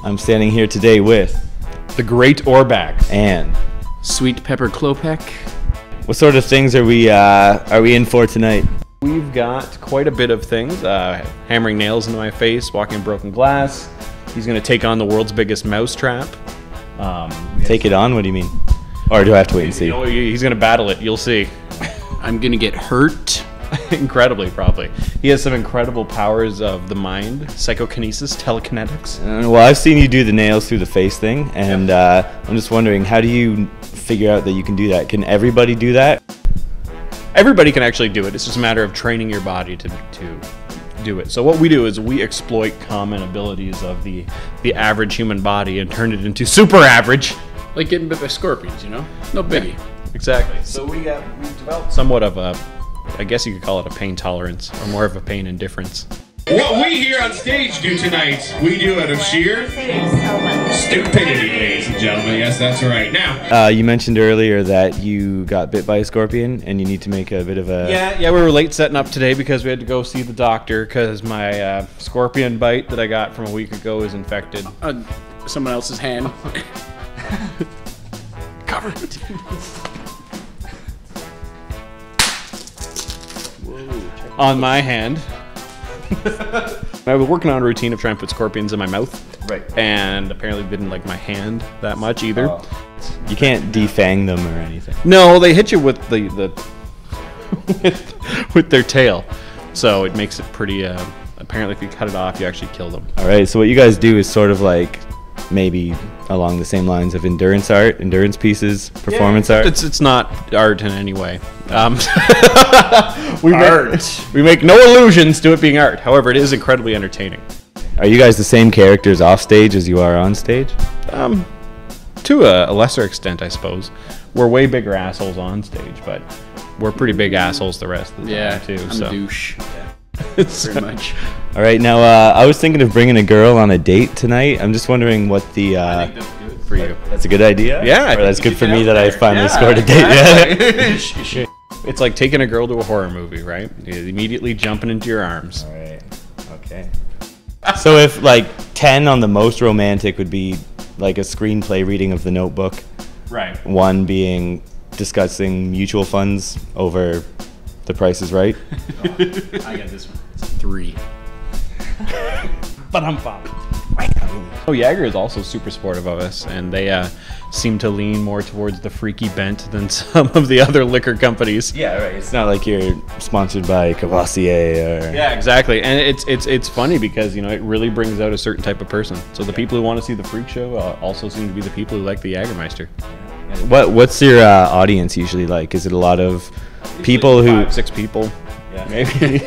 I'm standing here today with the great Orbax and Sweet Pepper Klopek. What sort of things are we in for tonight? We've got quite a bit of things. Hammering nails into my face, walking in broken glass. He's going to take on the world's biggest mousetrap. Take it on? What do you mean? Or do I have to wait and see? You know, he's going to battle it. You'll see. I'm going to get hurt. Incredibly, probably. He has some incredible powers of the mind, psychokinesis, telekinetics. Well, I've seen you do the nails through the face thing, and I'm just wondering, how do you figure out that you can do that? Can everybody do that? Everybody can actually do it. It's just a matter of training your body to do it. So what we do is we exploit common abilities of the average human body and turn it into super average. Like getting bit by scorpions, you know? No biggie. Yeah, exactly. So we developed somewhat of a, I guess you could call it a pain tolerance, or more of a pain indifference. What we here on stage do tonight, we do out of sheer stupidity, ladies and gentlemen. Yes, that's right. Now, you mentioned earlier that you got bit by a scorpion and you need to make a bit of a... Yeah, we were late setting up today because we had to go see the doctor because my scorpion bite that I got from a week ago is infected. Someone else's hand. Covered. On my hand. I was working on a routine of trying to put scorpions in my mouth. Right. And apparently didn't like my hand that much either. Oh. You can't defang them or anything. No, they hit you with the with their tail. So it makes it pretty apparently if you cut it off you actually kill them. Alright, so what you guys do is sort of like maybe along the same lines of endurance pieces, performance art. It's not art in any way. We We make no allusions to it being art. However, it is incredibly entertaining. Are you guys the same characters off stage as you are on stage? To a lesser extent, I suppose. We're way bigger assholes on stage, but we're pretty big assholes the rest of the time too. I'm so. a douche. Pretty much. All right, now I was thinking of bringing a girl on a date tonight. I'm just wondering what the... I think that's good for you. That's a good idea? Yeah. Or that's good for me that I finally Yeah, scored a date. exactly. It's like taking a girl to a horror movie, right? You're immediately jumping into your arms. All right, okay. So if like 10 on the most romantic would be like a screenplay reading of The Notebook. Right. 1 being discussing mutual funds over The Price is Right. I got this one. It's 3. But I'm fine. Oh, Jagger is also super supportive of us, and they seem to lean more towards the freaky bent than some of the other liquor companies. Yeah, right. It's not like you're sponsored by Cavassier or... Yeah, exactly. And it's funny because, you know, it really brings out a certain type of person. So the people who want to see the freak show also seem to be the people who like the Jägermeister. What's your audience usually like? Is it a lot of people who... 5-6 people. Yeah. Maybe.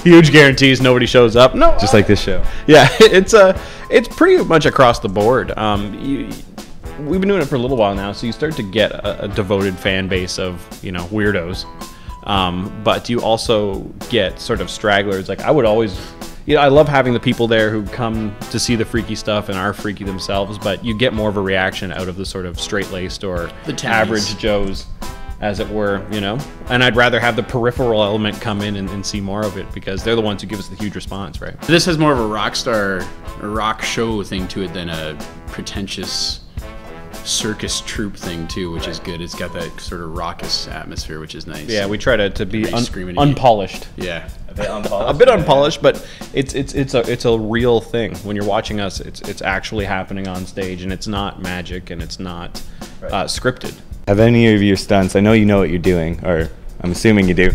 Huge guarantees nobody shows up. No, just like this show. Yeah, it's pretty much across the board. We've been doing it for a little while now, so you start to get a devoted fan base of, you know, weirdos. But you also get sort of stragglers. Like I would always, you know, I love having the people there who come to see the freaky stuff and are freaky themselves. But you get more of a reaction out of the sort of straight-laced or The average Joes, as it were, you know. And I'd rather have the peripheral element come in and see more of it because they're the ones who give us the huge response, right? This has more of a rock star, a rock show thing to it than a pretentious circus troupe thing too, which is good. It's got that sort of raucous atmosphere, which is nice. Yeah, we try to be screaming at you. unpolished. Yeah. A bit unpolished, but it's a real thing. When you're watching us, it's actually happening on stage, and it's not magic, and it's not scripted. Have any of your stunts, I know you know what you're doing, or I'm assuming you do.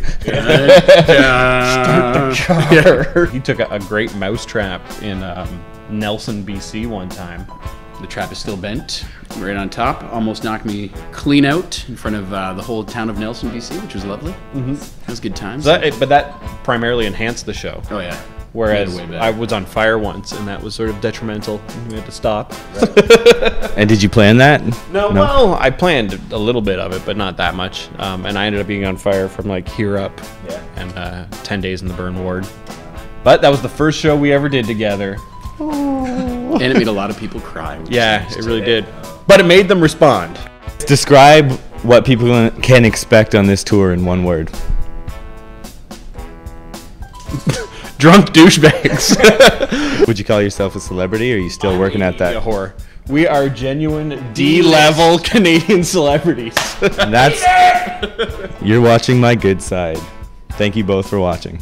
He took a great mousetrap in Nelson, BC one time. The trap is still bent, right on top. Almost knocked me clean out in front of the whole town of Nelson, BC, which was lovely. That was good times. But that primarily enhanced the show. Oh yeah. Whereas I was on fire once, and that was sort of detrimental. We had to stop. Right. And did you plan that? No. Well, I planned a little bit of it, but not that much. And I ended up being on fire from like here up, and 10 days in the burn ward. But that was the first show we ever did together. And it made a lot of people cry. Yeah, it really did. But it made them respond. Describe what people can expect on this tour in one word. drunk douchebags. Would you call yourself a celebrity, or are you still working at A that? whore. We are genuine D-level Canadian celebrities. And that's... You're watching My Good Side. Thank you both for watching.